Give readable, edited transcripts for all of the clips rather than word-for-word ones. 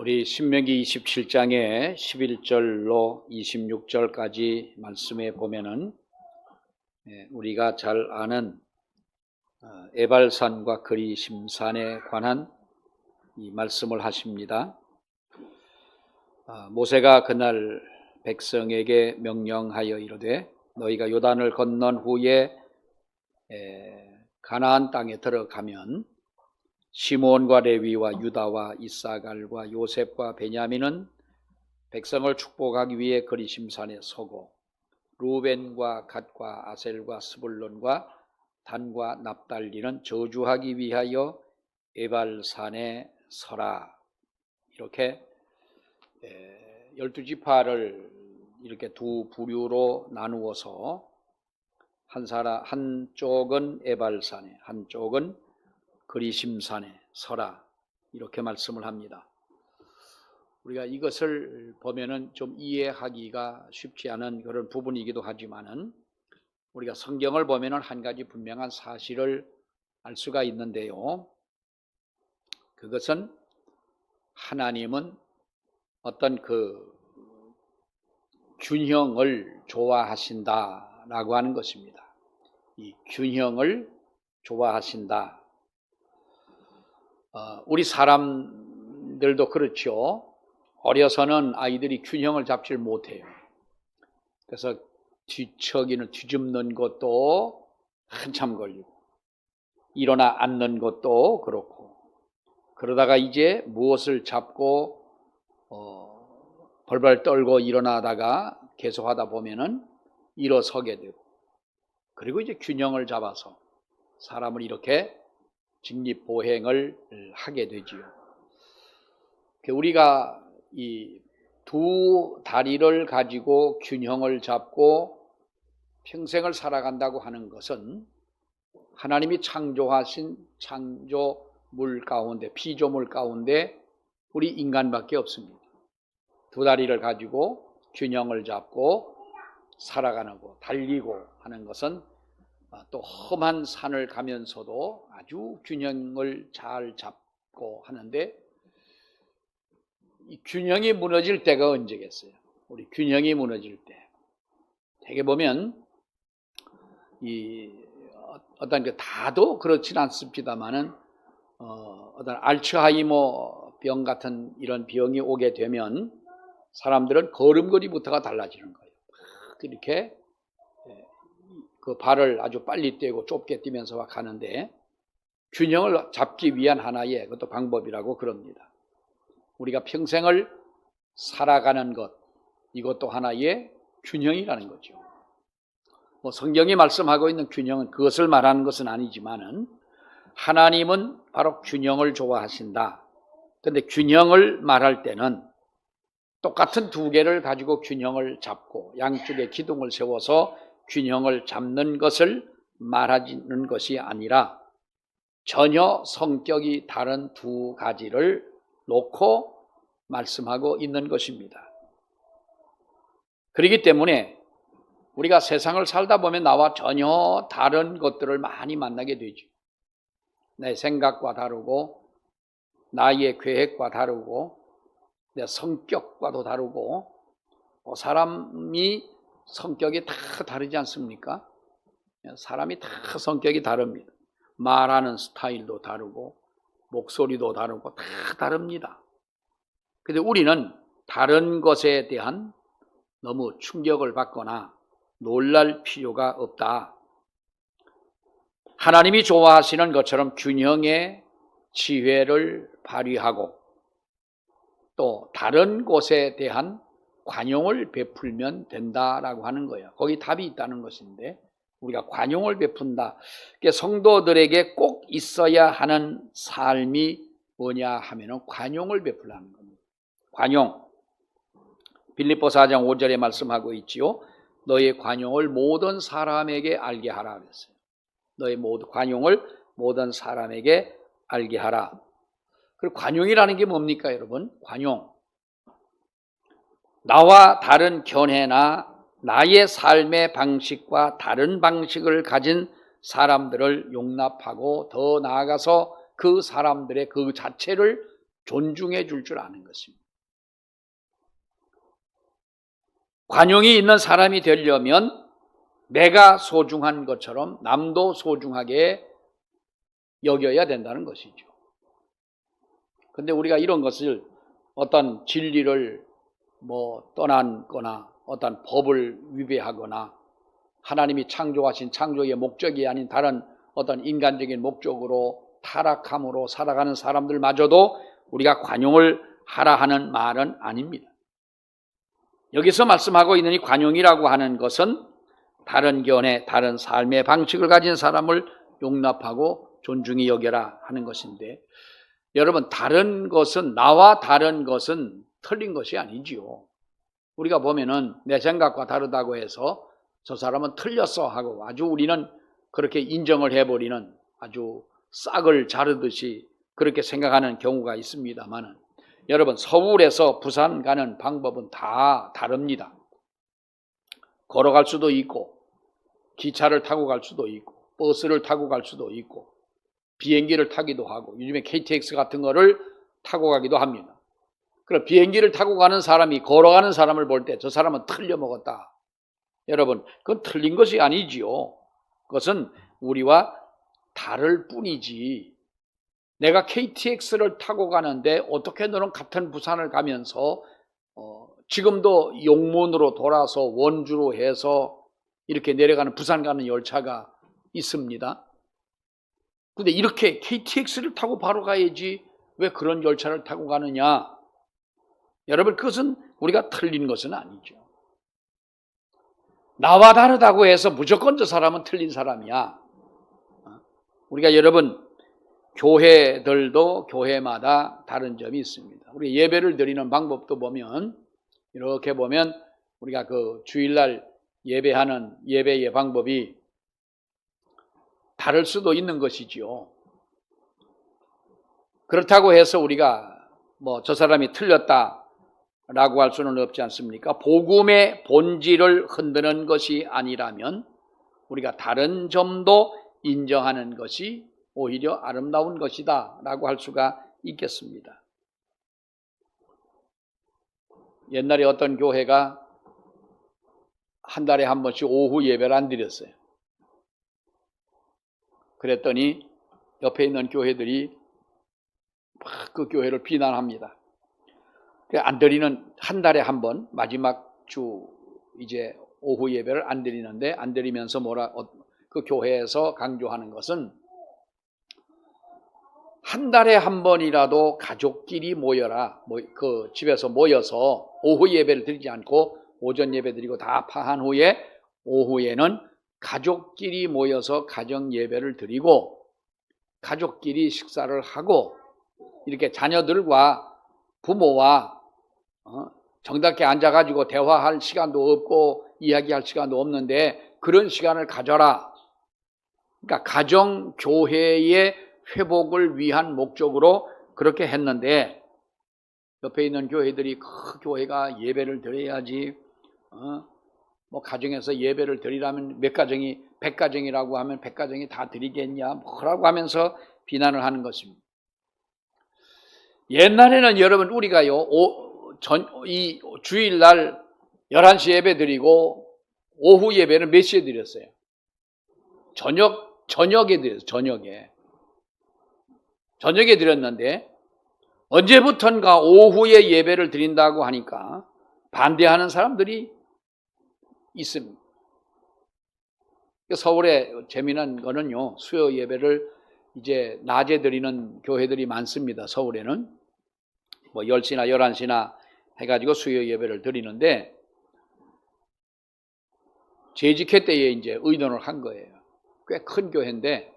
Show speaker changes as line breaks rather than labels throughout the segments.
우리 신명기 27장의 11절로 26절까지 말씀에 보면은 우리가 잘 아는 에발산과 그리심산에 관한 이 말씀을 하십니다. 모세가 그날 백성에게 명령하여 이르되 너희가 요단을 건넌 후에 가나안 땅에 들어가면 시므온과 레위와 유다와 이사갈과 요셉과 베냐민은 백성을 축복하기 위해 그리심산에 서고 루벤과 갓과 아셀과 스불론과 단과 납달리는 저주하기 위하여 에발산에 서라. 이렇게 12지파를 이렇게 두 부류로 나누어서 한쪽은 에발산에, 한쪽은 그리심산에 서라, 이렇게 말씀을 합니다. 우리가 이것을 보면은 좀 이해하기가 쉽지 않은 그런 부분이기도 하지만은 우리가 성경을 보면은 한 가지 분명한 사실을 알 수가 있는데요. 그것은 하나님은 어떤 그 균형을 좋아하신다라고 하는 것입니다. 이 균형을 좋아하신다. 우리 사람들도 그렇죠. 어려서는 아이들이 균형을 잡질 못해요. 그래서 뒤척이는 뒤집는 것도 한참 걸리고 일어나 앉는 것도 그렇고, 그러다가 이제 무엇을 잡고 벌벌 떨고 일어나다가 계속 하다 보면은 일어서게 되고, 그리고 이제 균형을 잡아서 사람을 이렇게 직립보행을 하게 되지요. 우리가 이 두 다리를 가지고 균형을 잡고 평생을 살아간다고 하는 것은 하나님이 창조하신 창조물 가운데, 피조물 가운데 우리 인간밖에 없습니다. 두 다리를 가지고 균형을 잡고 살아가는 거, 달리고 하는 것은 또 험한 산을 가면서도 아주 균형을 잘 잡고 하는데, 이 균형이 무너질 때가 언제겠어요? 우리 균형이 무너질 때 되게 보면 이 어떤 그 다도 그렇진 않습니다만은 어떤 알츠하이머 병 같은 이런 병이 오게 되면 사람들은 걸음걸이부터가 달라지는 거예요. 이렇게 그 발을 아주 빨리 떼고 좁게 뛰면서 막 가는데, 균형을 잡기 위한 하나의 그것도 방법이라고 그럽니다. 우리가 평생을 살아가는 것, 이것도 하나의 균형이라는 거죠. 성경이 말씀하고 있는 균형은 그것을 말하는 것은 아니지만은 하나님은 바로 균형을 좋아하신다. 그런데 균형을 말할 때는 똑같은 두 개를 가지고 균형을 잡고 양쪽에 기둥을 세워서 균형을 잡는 것을 말하는 것이 아니라 전혀 성격이 다른 두 가지를 놓고 말씀하고 있는 것입니다. 그렇기 때문에 우리가 세상을 살다 보면 나와 전혀 다른 것들을 많이 만나게 되죠. 내 생각과 다르고, 나의 계획과 다르고, 내 성격과도 다르고, 사람이 성격이 다 다르지 않습니까? 사람이 다 성격이 다릅니다. 말하는 스타일도 다르고 목소리도 다르고 다 다릅니다. 그런데 우리는 다른 것에 대한 너무 충격을 받거나 놀랄 필요가 없다. 하나님이 좋아하시는 것처럼 균형의 지혜를 발휘하고 또 다른 곳에 대한 관용을 베풀면 된다라고 하는 거예요. 거기 답이 있다는 것인데, 우리가 관용을 베푼다. 성도들에게 꼭 있어야 하는 삶이 뭐냐 하면은 관용을 베풀라는 겁니다. 관용. 빌립보서 4장 5절에 말씀하고 있지요. 너의 관용을 모든 사람에게 알게 하라 그랬어요. 너의 관용을 모든 사람에게 알게 하라. 그리고 관용이라는 게 뭡니까, 여러분? 관용. 나와 다른 견해나 나의 삶의 방식과 다른 방식을 가진 사람들을 용납하고 더 나아가서 그 사람들의 그 자체를 존중해 줄 줄 아는 것입니다. 관용이 있는 사람이 되려면 내가 소중한 것처럼 남도 소중하게 여겨야 된다는 것이죠. 근데 우리가 이런 것을 어떤 진리를 떠났거나 어떤 법을 위배하거나 하나님이 창조하신 창조의 목적이 아닌 다른 어떤 인간적인 목적으로 타락함으로 살아가는 사람들마저도 우리가 관용을 하라 하는 말은 아닙니다. 여기서 말씀하고 있는 이 관용이라고 하는 것은 다른 견해, 다른 삶의 방식을 가진 사람을 용납하고 존중히 여겨라 하는 것인데, 여러분, 다른 것은, 나와 다른 것은 틀린 것이 아니지요. 우리가 보면은 내 생각과 다르다고 해서 저 사람은 틀렸어 하고 아주 우리는 그렇게 인정을 해버리는, 아주 싹을 자르듯이 그렇게 생각하는 경우가 있습니다만, 여러분, 서울에서 부산 가는 방법은 다 다릅니다. 걸어갈 수도 있고, 기차를 타고 갈 수도 있고, 버스를 타고 갈 수도 있고, 비행기를 타기도 하고, 요즘에 KTX 같은 거를 타고 가기도 합니다. 그럼 비행기를 타고 가는 사람이 걸어가는 사람을 볼 때 저 사람은 틀려먹었다. 여러분, 그건 틀린 것이 아니지요. 그것은 우리와 다를 뿐이지. 내가 KTX를 타고 가는데 어떻게 너는 같은 부산을 가면서 지금도 용문으로 돌아서 원주로 해서 이렇게 내려가는 부산 가는 열차가 있습니다. 근데 이렇게 KTX를 타고 바로 가야지 왜 그런 열차를 타고 가느냐? 여러분, 그것은 우리가 틀린 것은 아니죠. 나와 다르다고 해서 무조건 저 사람은 틀린 사람이야. 우리가 여러분, 교회들도 교회마다 다른 점이 있습니다. 우리 예배를 드리는 방법도 보면, 이렇게 보면 우리가 그 주일날 예배하는 예배의 방법이 다를 수도 있는 것이지요. 그렇다고 해서 우리가 저 사람이 틀렸다라고 할 수는 없지 않습니까? 복음의 본질을 흔드는 것이 아니라면 우리가 다른 점도 인정하는 것이 오히려 아름다운 것이다 라고 할 수가 있겠습니다. 옛날에 어떤 교회가 한 달에 한 번씩 오후 예배를 안 드렸어요. 그랬더니 옆에 있는 교회들이 막 그 교회를 비난합니다. 안 드리는, 한 달에 한 번 마지막 주 이제 오후 예배를 안 드리는데, 안 드리면서 그 교회에서 강조하는 것은 한 달에 한 번이라도 가족끼리 모여라. 그 집에서 모여서 오후 예배를 드리지 않고 오전 예배 드리고 다 파한 후에 오후에는 가족끼리 모여서 가정 예배를 드리고 가족끼리 식사를 하고 이렇게 자녀들과 부모와 정답게 앉아가지고 대화할 시간도 없고 이야기할 시간도 없는데 그런 시간을 가져라. 그러니까 가정 교회의 회복을 위한 목적으로 그렇게 했는데, 옆에 있는 교회들이 그 교회가 예배를 드려야지, 가정에서 예배를 드리라면 몇 가정이 100가정이라고 하면 100가정이 다 드리겠냐 뭐라고 하면서 비난을 하는 것입니다. 옛날에는 여러분 우리가요 이 주일날 11시 예배 드리고 오후 예배는 몇 시에 드렸어요? 저녁에 드렸어요. 저녁에 드렸는데 언제부턴가 오후에 예배를 드린다고 하니까 반대하는 사람들이 있습니다. 서울에 재미난 거는요, 수요 예배를 이제 낮에 드리는 교회들이 많습니다. 서울에는 10시나 11시나 해가지고 수요 예배를 드리는데, 재직회 때에 이제 의논을 한 거예요. 꽤 큰 교회인데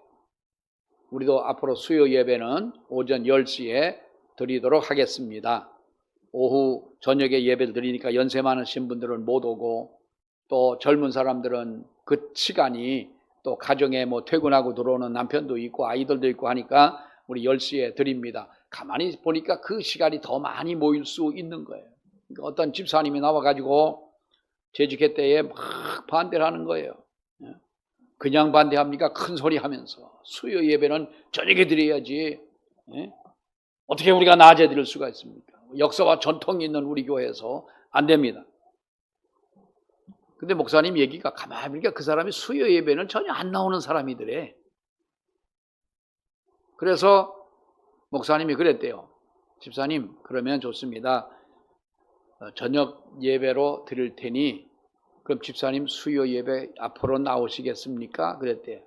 우리도 앞으로 수요 예배는 오전 10시에 드리도록 하겠습니다. 오후 저녁에 예배를 드리니까 연세 많으신 분들은 못 오고 또 젊은 사람들은 그 시간이 또 가정에 퇴근하고 들어오는 남편도 있고 아이들도 있고 하니까 우리 10시에 드립니다. 가만히 보니까 그 시간이 더 많이 모일 수 있는 거예요. 그러니까 어떤 집사님이 나와가지고 재직회 때에 막 반대를 하는 거예요. 그냥 반대합니까? 큰 소리 하면서. 수요 예배는 저녁에 드려야지. 어떻게 우리가 낮에 드릴 수가 있습니까? 역사와 전통이 있는 우리 교회에서 안 됩니다. 근데 목사님 얘기가 가만히 보니까 그 사람이 수요 예배는 전혀 안 나오는 사람이더래. 그래서 목사님이 그랬대요. 집사님, 그러면 좋습니다. 저녁 예배로 드릴 테니 그럼 집사님 수요 예배 앞으로 나오시겠습니까? 그랬대요.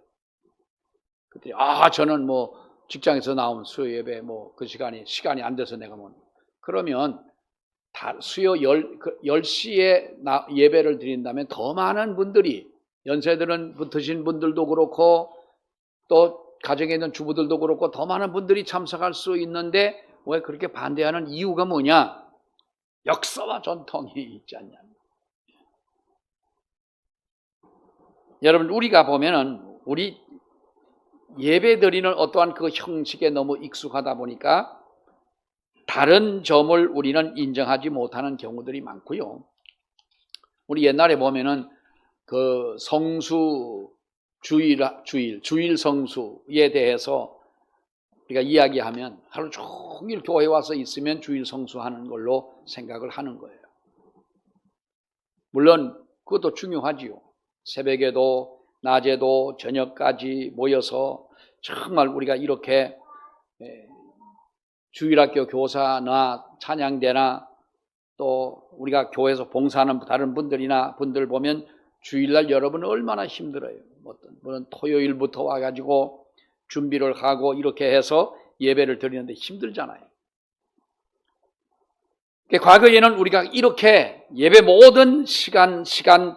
그때 저는 뭐 직장에서 나온 수요 예배 그 시간이 안 돼서 내가 그러면 수요 10시에 예배를 드린다면 더 많은 분들이 연세들은 드신 분들도 그렇고 또 가정에 있는 주부들도 그렇고 더 많은 분들이 참석할 수 있는데 왜 그렇게 반대하는 이유가 뭐냐? 역사와 전통이 있지 않냐. 여러분, 우리가 보면은 우리 예배 드리는 어떠한 그 형식에 너무 익숙하다 보니까 다른 점을 우리는 인정하지 못하는 경우들이 많고요. 우리 옛날에 보면은 그 성수 주일 성수에 대해서 우리가 이야기하면 하루 종일 교회 와서 있으면 주일 성수하는 걸로 생각을 하는 거예요. 물론 그것도 중요하지요. 새벽에도 낮에도 저녁까지 모여서 정말 우리가 이렇게 주일학교 교사나 찬양대나 또 우리가 교회에서 봉사하는 다른 분들 보면 주일날 여러분 얼마나 힘들어요. 어떤 분은 토요일부터 와가지고 준비를 하고 이렇게 해서 예배를 드리는데 힘들잖아요. 과거에는 우리가 이렇게 예배 모든 시간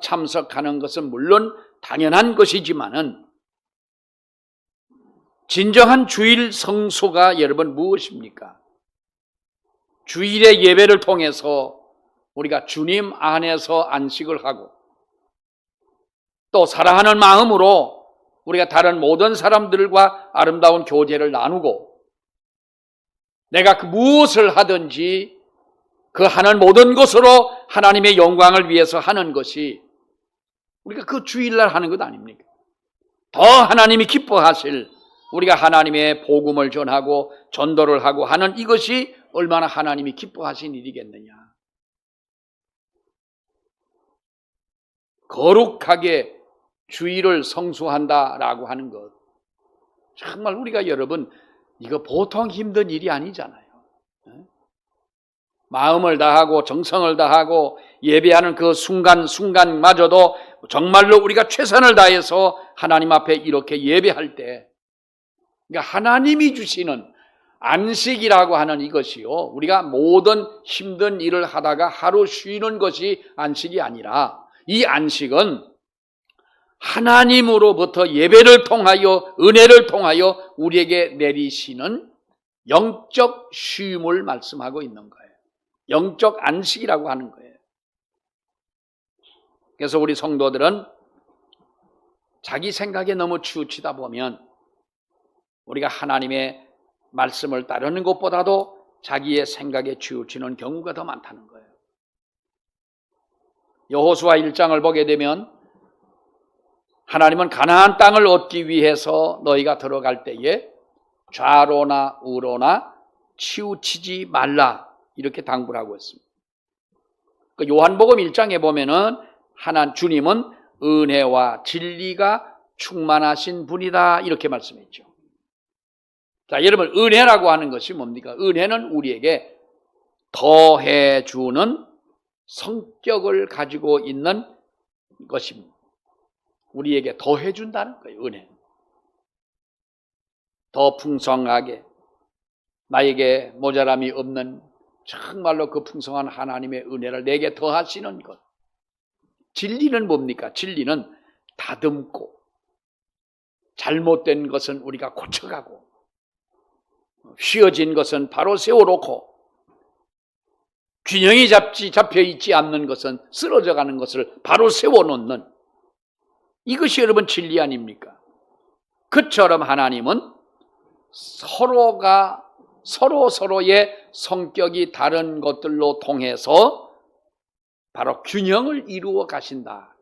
참석하는 것은 물론 당연한 것이지만은 진정한 주일 성수가 여러분 무엇입니까? 주일의 예배를 통해서 우리가 주님 안에서 안식을 하고 또 사랑하는 마음으로 우리가 다른 모든 사람들과 아름다운 교제를 나누고 내가 그 무엇을 하든지 그 하는 모든 것으로 하나님의 영광을 위해서 하는 것이 우리가 그 주일날 하는 것 아닙니까? 더 하나님이 기뻐하실 우리가 하나님의 복음을 전하고 전도를 하고 하는 이것이 얼마나 하나님이 기뻐하신 일이겠느냐. 거룩하게 주일을 성수한다라고 하는 것, 정말 우리가 여러분 이거 보통 힘든 일이 아니잖아요. 마음을 다하고 정성을 다하고 예배하는 그 순간마저도 정말로 우리가 최선을 다해서 하나님 앞에 이렇게 예배할 때, 그러니까 하나님이 주시는 안식이라고 하는 이것이요, 우리가 모든 힘든 일을 하다가 하루 쉬는 것이 안식이 아니라 이 안식은 하나님으로부터 예배를 통하여 은혜를 통하여 우리에게 내리시는 영적 쉼을 말씀하고 있는 거예요. 영적 안식이라고 하는 거예요. 그래서 우리 성도들은 자기 생각에 너무 치우치다 보면 우리가 하나님의 말씀을 따르는 것보다도 자기의 생각에 치우치는 경우가 더 많다는 거예요. 여호수아 1장을 보게 되면 하나님은 가나안 땅을 얻기 위해서 너희가 들어갈 때에 좌로나 우로나 치우치지 말라 이렇게 당부를 하고 있습니다. 요한복음 1장에 보면은 주님은 은혜와 진리가 충만하신 분이다 이렇게 말씀했죠. 자, 여러분, 은혜라고 하는 것이 뭡니까? 은혜는 우리에게 더해주는 성격을 가지고 있는 것입니다. 우리에게 더해준다는 거예요. 은혜. 더 풍성하게 나에게 모자람이 없는 정말로 그 풍성한 하나님의 은혜를 내게 더하시는 것. 진리는 뭡니까? 진리는 다듬고 잘못된 것은 우리가 고쳐가고 휘어진 것은 바로 세워놓고 균형이 잡혀있지 않는 것은 쓰러져가는 것을 바로 세워놓는, 이것이 여러분 진리 아닙니까? 그처럼 하나님은 서로의 성격이 다른 것들로 통해서 바로 균형을 이루어 가신다.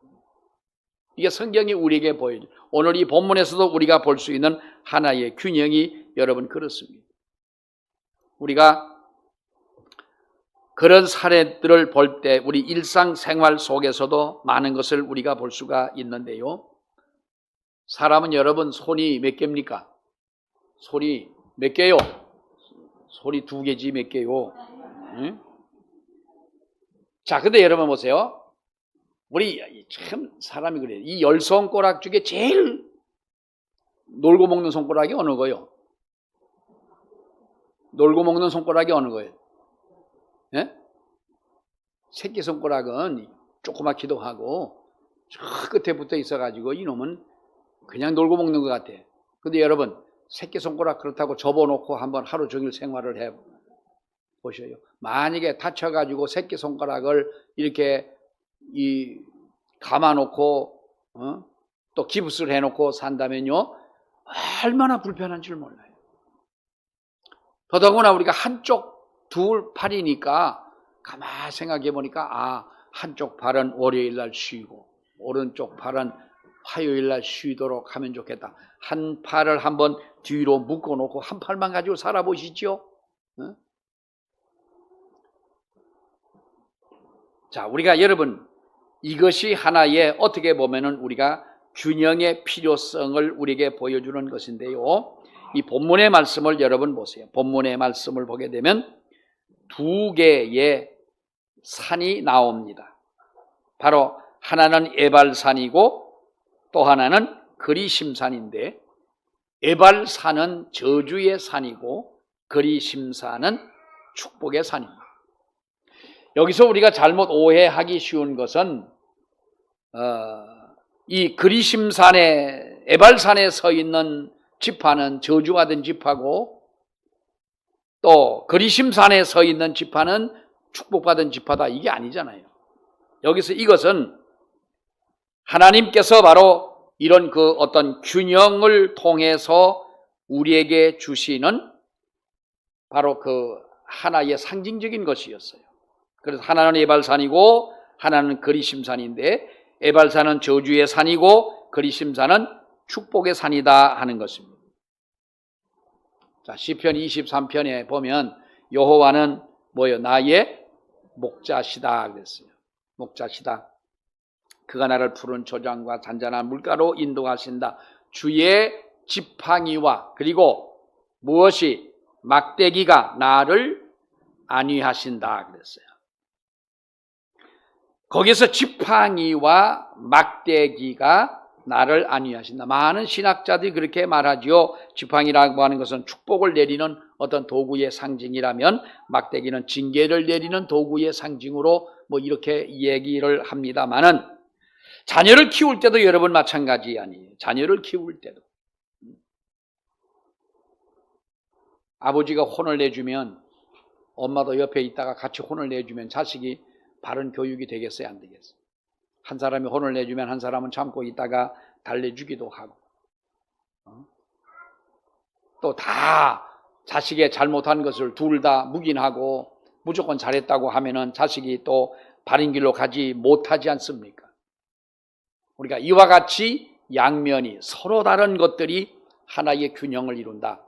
이게 성경이 우리에게 보여요. 오늘 이 본문에서도 우리가 볼 수 있는 하나의 균형이 여러분 그렇습니다. 우리가 그런 사례들을 볼 때 우리 일상생활 속에서도 많은 것을 우리가 볼 수가 있는데요. 사람은 여러분 손이 몇 개입니까? 손이 몇 개요? 손이 2개지 몇 개요? 응? 자, 근데 여러분 보세요. 우리 참 사람이 그래요. 이 10손가락 중에 제일 놀고 먹는 손가락이 어느 거요? 놀고 먹는 손가락이 어느 거예요? 예? 새끼손가락은 조그맣기도 하고 저 끝에 붙어 있어가지고 이놈은 그냥 놀고 먹는 것 같아. 근데 여러분 새끼손가락 그렇다고 접어놓고 한번 하루 종일 생활을 해보셔요. 만약에 다쳐가지고 새끼손가락을 이렇게 감아놓고 또 기부스를 해놓고 산다면요 얼마나 불편한 줄 몰라요. 더더구나 우리가 한쪽 둘 팔이니까 가만히 생각해 보니까 한쪽 팔은 월요일 날 쉬고 오른쪽 팔은 화요일 날 쉬도록 하면 좋겠다. 한 팔을 한번 뒤로 묶어 놓고 한 팔만 가지고 살아보시죠. 자, 우리가 여러분 이것이 하나의 어떻게 보면은 우리가 균형의 필요성을 우리에게 보여주는 것인데요. 이 본문의 말씀을 여러분 보세요. 본문의 말씀을 보게 되면 2개의 산이 나옵니다. 바로 하나는 에발산이고 또 하나는 그리심산인데 에발산은 저주의 산이고 그리심산은 축복의 산입니다. 여기서 우리가 잘못 오해하기 쉬운 것은 이 그리심산에 에발산에 서 있는 지파는 저주받은 지파고 또 그리심산에 서 있는 지파는 축복받은 지파다 이게 아니잖아요. 여기서 이것은 하나님께서 바로 이런 그 어떤 균형을 통해서 우리에게 주시는 바로 그 하나의 상징적인 것이었어요. 그래서 하나는 에발산이고 하나는 그리심산인데 에발산은 저주의 산이고 그리심산은 축복의 산이다 하는 것입니다. 자, 시편 23편에 보면 여호와는 뭐요? 나의 목자시다 그랬어요. 목자시다. 그가 나를 푸른 초장과 잔잔한 물가로 인도하신다. 주의 지팡이와 그리고 무엇이 막대기가 나를 안위하신다 그랬어요. 거기서 지팡이와 막대기가 나를 안위하신다. 많은 신학자들이 그렇게 말하지요. 지팡이라고 하는 것은 축복을 내리는 어떤 도구의 상징이라면 막대기는 징계를 내리는 도구의 상징으로 뭐 이렇게 얘기를 합니다만은 자녀를 키울 때도 여러분 마찬가지 아니에요. 자녀를 키울 때도 아버지가 혼을 내주면 엄마도 옆에 있다가 같이 혼을 내주면 자식이 바른 교육이 되겠어요? 안 되겠어요? 한 사람이 혼을 내주면 한 사람은 참고 있다가 달래주기도 하고 또 다 자식의 잘못한 것을 둘 다 묵인하고 무조건 잘했다고 하면은 자식이 또 바른 길로 가지 못하지 않습니까? 우리가 이와 같이 양면이 서로 다른 것들이 하나의 균형을 이룬다.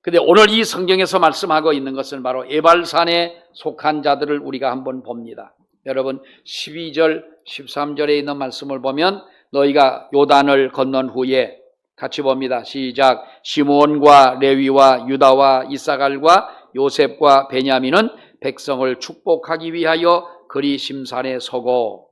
근데 오늘 이 성경에서 말씀하고 있는 것은 바로 에발산에 속한 자들을 우리가 한번 봅니다. 여러분 12절 13절에 있는 말씀을 보면 너희가 요단을 건넌 후에 같이 봅니다. 시작. 시므온과 레위와 유다와 이사갈과 요셉과 베냐민은 백성을 축복하기 위하여 그리심산에 서고,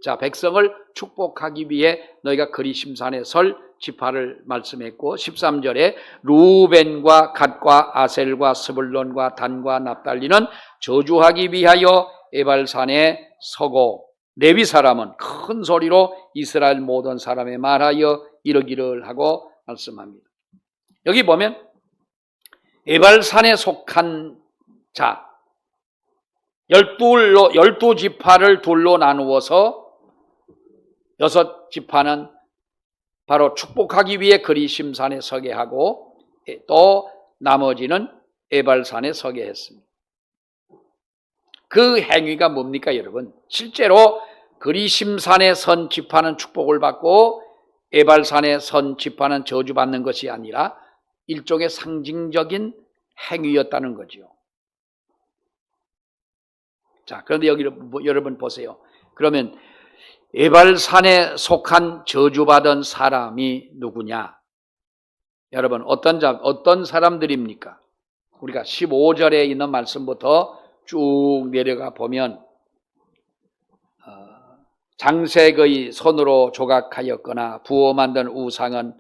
자, 백성을 축복하기 위해 너희가 그리심산에 설 지파를 말씀했고 13절에 루벤과 갓과 아셀과 스불론과 단과 납달리는 저주하기 위하여 에발산에 서고 레위 사람은 큰 소리로 이스라엘 모든 사람에 말하여 이러기를 하고 말씀합니다. 여기 보면 에발산에 속한 자 12지파를 둘로 나누어서 6지파는 바로 축복하기 위해 그리심산에 서게 하고 또 나머지는 에발산에 서게 했습니다. 그 행위가 뭡니까 여러분? 실제로 그리심산에 선 지파는 축복을 받고 에발산에 선 지파는 저주받는 것이 아니라 일종의 상징적인 행위였다는 거죠. 자, 그런데 여기 여러분 보세요. 그러면 에발산에 속한 저주받은 사람이 누구냐? 여러분 어떤 사람들입니까? 우리가 15절에 있는 말씀부터 쭉 내려가 보면 장색의 손으로 조각하였거나 부어 만든 우상은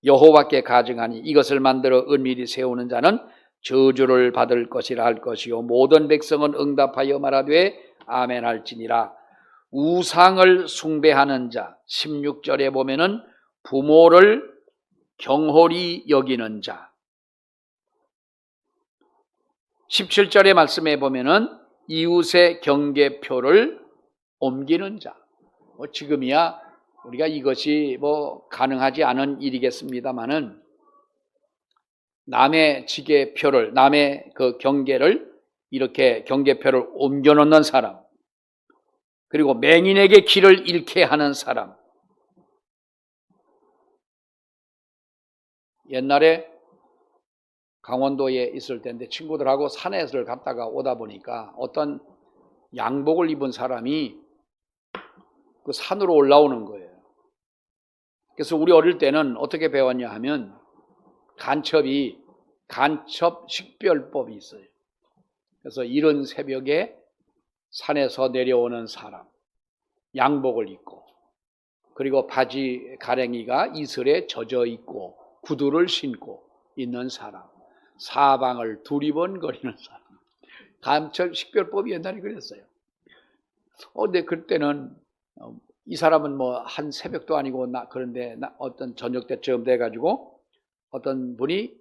여호와께 가증하니 이것을 만들어 은밀히 세우는 자는 저주를 받을 것이라 할 것이요 모든 백성은 응답하여 말하되 아멘 할지니라. 우상을 숭배하는 자 16절에 보면은 부모를 경홀히 여기는 자 17절의 말씀에 보면은 이웃의 경계표를 옮기는 자. 지금이야 우리가 이것이 가능하지 않은 일이겠습니다만은 남의 지게표를 남의 그 경계를 이렇게 경계표를 옮겨 놓는 사람, 그리고 맹인에게 길을 잃게 하는 사람. 옛날에 강원도에 있을 때인데 친구들하고 산에서 갔다가 오다 보니까 어떤 양복을 입은 사람이 그 산으로 올라오는 거예요. 그래서 우리 어릴 때는 어떻게 배웠냐 하면 간첩 식별법이 있어요. 그래서 이른 새벽에 산에서 내려오는 사람, 양복을 입고, 그리고 바지 가랭이가 이슬에 젖어 있고 구두를 신고 있는 사람, 사방을 두리번거리는 사람. 간첩 식별법이 옛날에 그랬어요. 근데 그때는 이 사람은 한 새벽도 아니고 그런데 어떤 저녁 때쯤 돼가지고 어떤 분이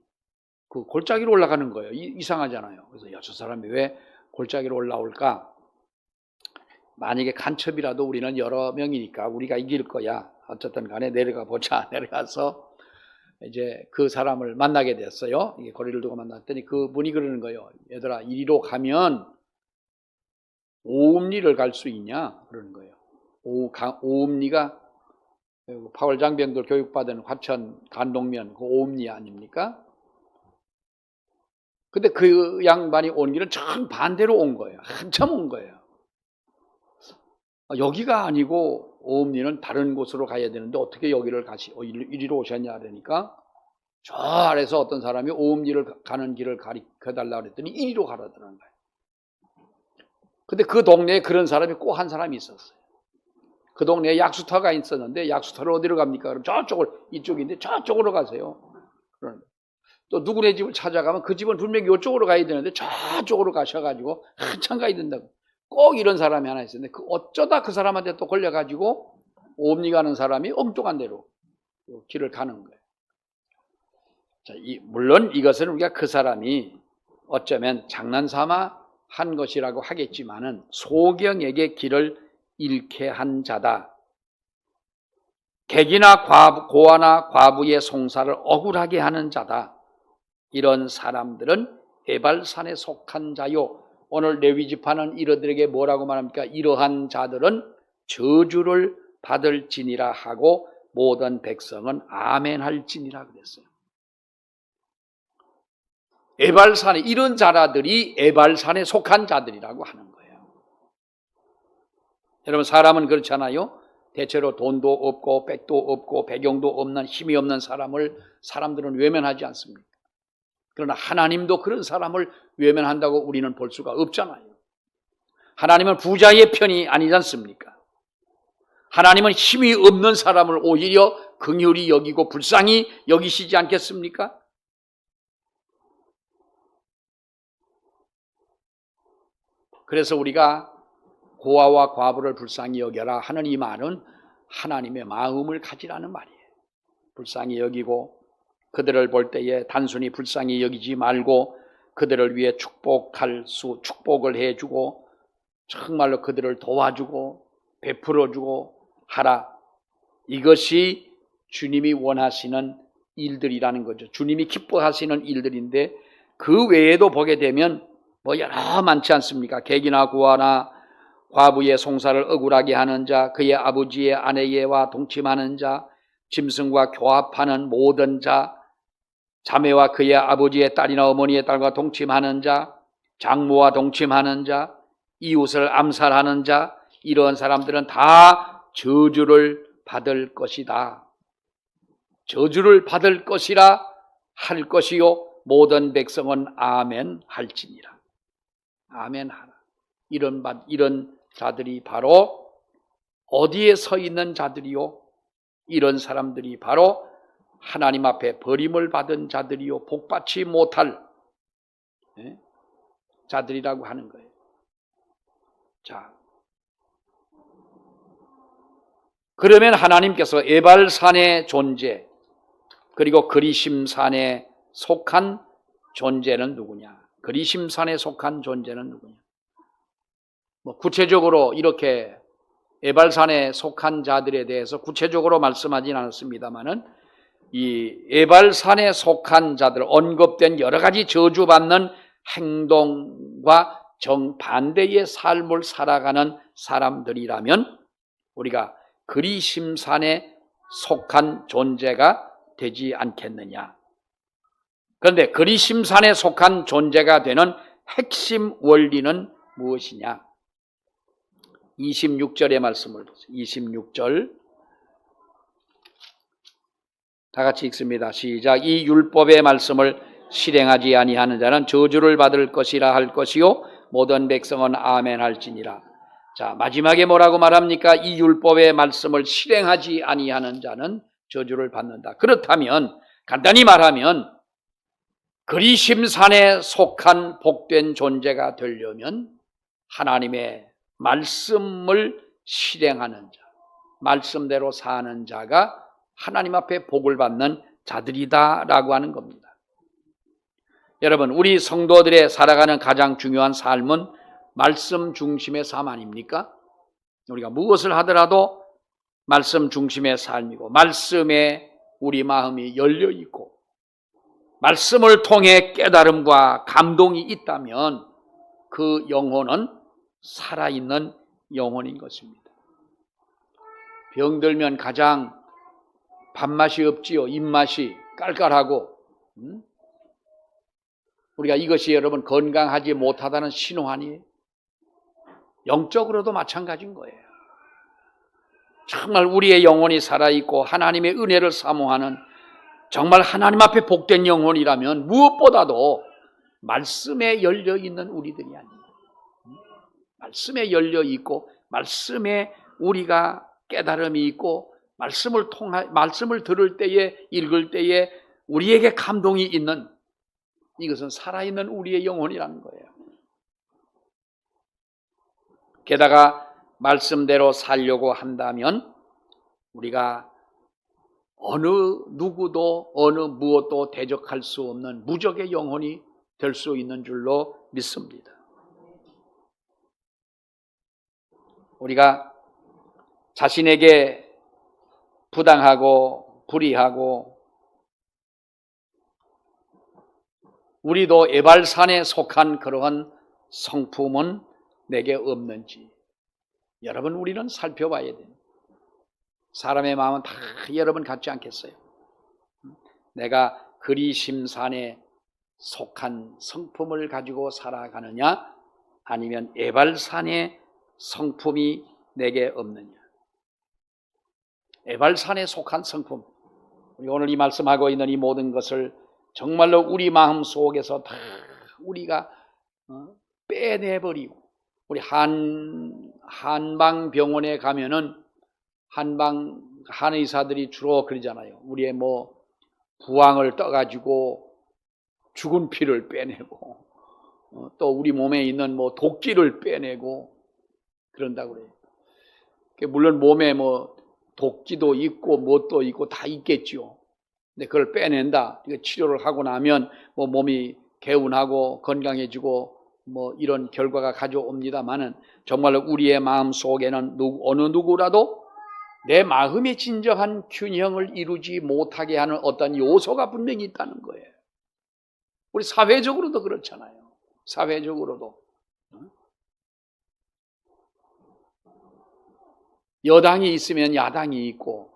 그 골짜기로 올라가는 거예요. 이상하잖아요. 그래서 저 사람이 왜 골짜기로 올라올까? 만약에 간첩이라도 우리는 여러 명이니까 우리가 이길 거야. 어쨌든 간에 내려가 보자. 내려가서 이제 그 사람을 만나게 됐어요. 이게 거리를 두고 만났더니 그분이 그러는 거예요. 얘들아, 이리로 가면 오음리를 갈 수 있냐? 그러는 거예요. 오음리가 파월장병들 교육받은 화천 간동면 그 오음리 아닙니까? 근데 그 양반이 온 길은 정반대로 온 거예요. 한참 온 거예요. 여기가 아니고 오음리는 다른 곳으로 가야 되는데 어떻게 여기를 이리로 오셨냐 그러니까 저 아래서 어떤 사람이 오음리를 가는 길을 가르쳐달라고 그랬더니 이리로 가라더라는 거예요. 근데 그 동네에 그런 사람이 꼭 한 사람이 있었어요. 그 동네에 약수터가 있었는데 약수터를 어디로 갑니까? 그럼 이쪽인데 저쪽으로 가세요. 또 누구네 집을 찾아가면 그 집은 분명히 이쪽으로 가야 되는데 저쪽으로 가셔가지고 한참 가야 된다고. 꼭 이런 사람이 하나 있었는데 어쩌다 그 사람한테 또 걸려가지고 오음리 가는 사람이 엉뚱한 데로 길을 가는 거예요. 자, 물론 이것은 우리가 그 사람이 어쩌면 장난삼아 한 것이라고 하겠지만은 소경에게 길을 잃게 한 자다. 객이나 고아나 과부의 송사를 억울하게 하는 자다. 이런 사람들은 에발산에 속한 자요. 오늘 레위지파는 이러들에게 뭐라고 말합니까? 이러한 자들은 저주를 받을지니라 하고 모든 백성은 아멘할지니라 그랬어요. 에발산에 이런 자라들이 에발산에 속한 자들이라고 하는 거예요. 여러분 사람은 그렇잖아요. 대체로 돈도 없고 백도 없고 배경도 없는 힘이 없는 사람들은 외면하지 않습니까? 그러나 하나님도 그런 사람을 외면한다고 우리는 볼 수가 없잖아요. 하나님은 부자의 편이 아니지 않습니까? 하나님은 힘이 없는 사람을 오히려 긍휼히 여기고 불쌍히 여기시지 않겠습니까? 그래서 우리가 고아와 과부를 불쌍히 여겨라 하는 이 말은 하나님의 마음을 가지라는 말이에요. 불쌍히 여기고 그들을 볼 때에 단순히 불쌍히 여기지 말고 그들을 위해 축복을 해주고 정말로 그들을 도와주고 베풀어주고 하라. 이것이 주님이 원하시는 일들이라는 거죠. 주님이 기뻐하시는 일들인데 그 외에도 보게 되면 여러 많지 않습니까? 객이나 고아나 과부의 송사를 억울하게 하는 자, 그의 아버지의 아내와 동침하는 자, 짐승과 교합하는 모든 자, 자매와 그의 아버지의 딸이나 어머니의 딸과 동침하는 자, 장모와 동침하는 자, 이웃을 암살하는 자, 이런 사람들은 다 저주를 받을 것이다. 저주를 받을 것이라 할 것이요 모든 백성은 아멘 할지니라. 아멘 하라. 이런 자들이 바로 어디에 서 있는 자들이요? 이런 사람들이 바로 하나님 앞에 버림을 받은 자들이요 복받지 못할 자들이라고 하는 거예요. 자, 그러면 하나님께서 에발산의 존재 그리고 그리심산에 속한 존재는 누구냐? 그리심산에 속한 존재는 누구냐? 구체적으로 이렇게 에발산에 속한 자들에 대해서 구체적으로 말씀하진 않았습니다만은 이 에발산에 속한 자들, 언급된 여러 가지 저주받는 행동과 정반대의 삶을 살아가는 사람들이라면 우리가 그리심산에 속한 존재가 되지 않겠느냐. 그런데 그리심산에 속한 존재가 되는 핵심 원리는 무엇이냐? 26절의 말씀을 보세요. 26절 다 같이 읽습니다. 시작. 이 율법의 말씀을 실행하지 아니하는 자는 저주를 받을 것이라 할 것이요 모든 백성은 아멘 할지니라. 자, 마지막에 뭐라고 말합니까? 이 율법의 말씀을 실행하지 아니하는 자는 저주를 받는다. 그렇다면 간단히 말하면 그리심산에 속한 복된 존재가 되려면 하나님의 말씀을 실행하는 자, 말씀대로 사는 자가 하나님 앞에 복을 받는 자들이다라고 하는 겁니다. 여러분, 우리 성도들의 살아가는 가장 중요한 삶은 말씀 중심의 삶 아닙니까? 우리가 무엇을 하더라도 말씀 중심의 삶이고 말씀에 우리 마음이 열려 있고 말씀을 통해 깨달음과 감동이 있다면 그 영혼은 살아있는 영혼인 것입니다. 병들면 가장 밥맛이 없지요. 입맛이 깔깔하고 우리가 이것이 여러분 건강하지 못하다는 신호 아니에요? 영적으로도 마찬가지인 거예요. 정말 우리의 영혼이 살아있고 하나님의 은혜를 사모하는 정말 하나님 앞에 복된 영혼이라면 무엇보다도 말씀에 열려있는 우리들이 아닙니다. 말씀에 열려있고 말씀에 우리가 깨달음이 있고 말씀을 들을 때에 읽을 때에 우리에게 감동이 있는 이것은 살아있는 우리의 영혼이라는 거예요. 게다가 말씀대로 살려고 한다면 우리가 어느 누구도 어느 무엇도 대적할 수 없는 무적의 영혼이 될 수 있는 줄로 믿습니다. 우리가 자신에게 부당하고 불의하고 우리도 에발산에 속한 그러한 성품은 내게 없는지 여러분 우리는 살펴봐야 됩니다. 사람의 마음은 다 여러분 같지 않겠어요? 내가 그리심산에 속한 성품을 가지고 살아가느냐 아니면 에발산의 성품이 내게 없느냐. 에발산에 속한 성품, 우리 오늘 이 말씀하고 있는 이 모든 것을 정말로 우리 마음 속에서 다 우리가 빼내버리고 우리 한방병원에 가면은 한의사들이 주로 그러잖아요. 우리의 부항을 떠가지고 죽은 피를 빼내고 또 우리 몸에 있는 독기를 빼내고 그런다고 그래요. 물론 몸에 독기도 있고 뭣도 있고 다 있겠죠. 근데 그걸 빼낸다. 치료를 하고 나면 몸이 개운하고 건강해지고 이런 결과가 가져옵니다만은 정말로 우리의 마음 속에는 어느 누구라도 내 마음의 진정한 균형을 이루지 못하게 하는 어떤 요소가 분명히 있다는 거예요. 우리 사회적으로도 그렇잖아요. 사회적으로도. 여당이 있으면 야당이 있고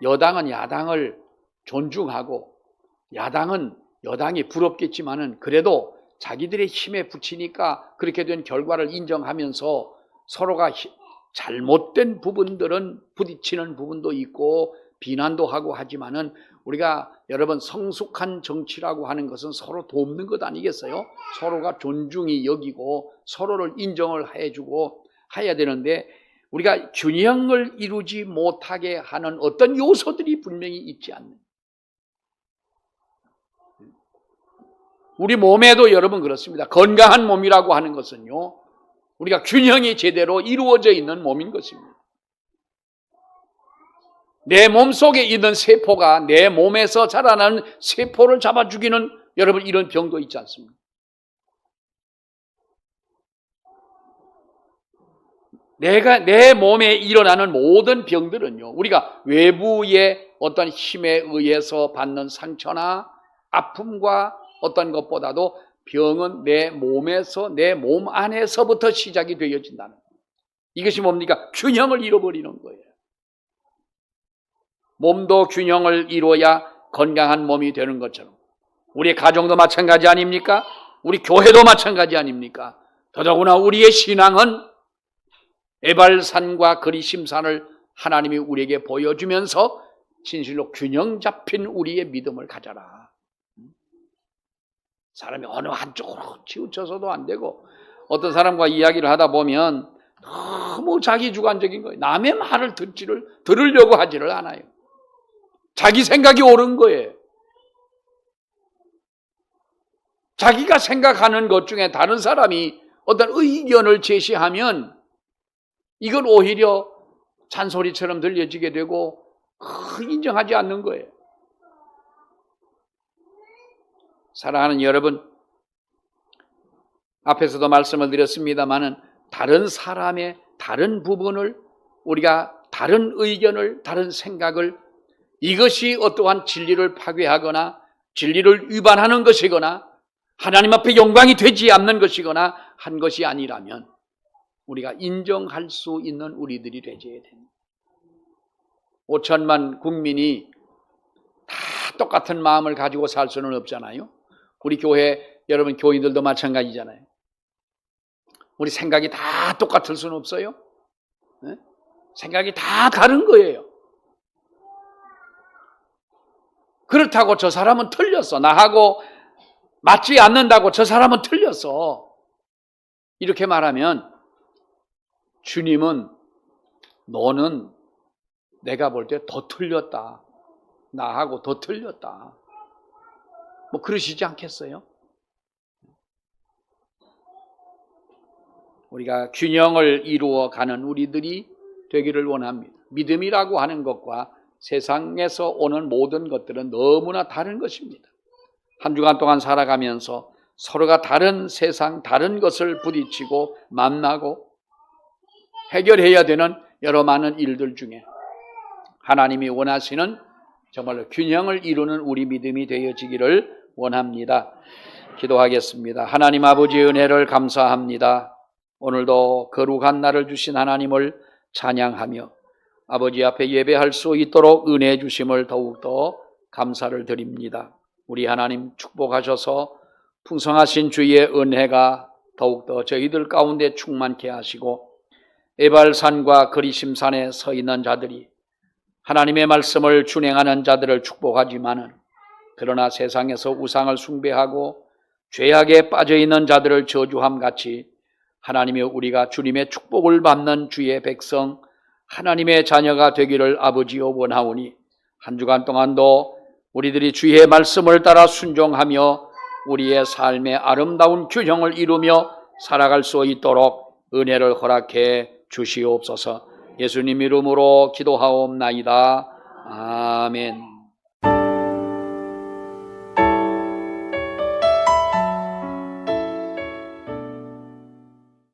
여당은 야당을 존중하고 야당은 여당이 부럽겠지만은 그래도 자기들의 힘에 붙이니까 그렇게 된 결과를 인정하면서 서로가 잘못된 부분들은 부딪히는 부분도 있고 비난도 하고 하지만은 우리가 여러분 성숙한 정치라고 하는 것은 서로 돕는 것 아니겠어요? 서로가 존중이 여기고 서로를 인정을 해주고 해야 되는데 우리가 균형을 이루지 못하게 하는 어떤 요소들이 분명히 있지 않는. 우리 몸에도 여러분 그렇습니다. 건강한 몸이라고 하는 것은요, 우리가 균형이 제대로 이루어져 있는 몸인 것입니다. 내 몸 속에 있는 세포가 내 몸에서 자라나는 세포를 잡아 죽이는 여러분 이런 병도 있지 않습니까? 내 몸에 일어나는 모든 병들은요, 우리가 외부의 어떤 힘에 의해서 받는 상처나 아픔과 어떤 것보다도 병은 내 몸에서, 내 몸 안에서부터 시작이 되어진다는 거예요. 이것이 뭡니까? 균형을 잃어버리는 거예요. 몸도 균형을 이루어야 건강한 몸이 되는 것처럼 우리 가정도 마찬가지 아닙니까? 우리 교회도 마찬가지 아닙니까? 더더구나 우리의 신앙은 에발산과 그리심산을 하나님이 우리에게 보여주면서 진실로 균형 잡힌 우리의 믿음을 가져라. 사람이 어느 한쪽으로 치우쳐서도 안 되고, 어떤 사람과 이야기를 하다 보면 너무 자기 주관적인 거예요. 남의 말을 들으려고 하지를 않아요. 자기 생각이 옳은 거예요. 자기가 생각하는 것 중에 다른 사람이 어떤 의견을 제시하면 이건 오히려 잔소리처럼 들려지게 되고 인정하지 않는 거예요. 사랑하는 여러분, 앞에서도 말씀을 드렸습니다마는 다른 사람의 다른 부분을 우리가 다른 의견을, 다른 생각을 이것이 어떠한 진리를 파괴하거나 진리를 위반하는 것이거나 하나님 앞에 영광이 되지 않는 것이거나 한 것이 아니라면 우리가 인정할 수 있는 우리들이 되어야 됩니다. 5천만 국민이 다 똑같은 마음을 가지고 살 수는 없잖아요. 우리 교회 여러분 교인들도 마찬가지잖아요. 우리 생각이 다 똑같을 수는 없어요. 네? 생각이 다 다른 거예요. 그렇다고 저 사람은 틀렸어. 나하고 맞지 않는다고 저 사람은 틀렸어. 이렇게 말하면 주님은 너는 내가 볼 때 더 틀렸다. 나하고 더 틀렸다. 뭐 그러시지 않겠어요? 우리가 균형을 이루어가는 우리들이 되기를 원합니다. 믿음이라고 하는 것과 세상에서 오는 모든 것들은 너무나 다른 것입니다. 한 주간 동안 살아가면서 서로가 다른 세상, 다른 것을 부딪히고 만나고 해결해야 되는 여러 많은 일들 중에 하나님이 원하시는 정말로 균형을 이루는 우리 믿음이 되어지기를 원합니다. 기도하겠습니다. 하나님 아버지의 은혜를 감사합니다. 오늘도 거룩한 날을 주신 하나님을 찬양하며 아버지 앞에 예배할 수 있도록 은혜 주심을 더욱더 감사를 드립니다. 우리 하나님 축복하셔서 풍성하신 주의 은혜가 더욱더 저희들 가운데 충만케 하시고 에발산과 그리심산에 서 있는 자들이 하나님의 말씀을 준행하는 자들을 축복하지만은 그러나 세상에서 우상을 숭배하고 죄악에 빠져있는 자들을 저주함같이 하나님이 우리가 주님의 축복을 받는 주의 백성 하나님의 자녀가 되기를 아버지여 원하오니 한 주간 동안도 우리들이 주의 말씀을 따라 순종하며 우리의 삶의 아름다운 균형을 이루며 살아갈 수 있도록 은혜를 허락해 주시옵소서. 예수님 이름으로 기도하옵나이다. 아멘.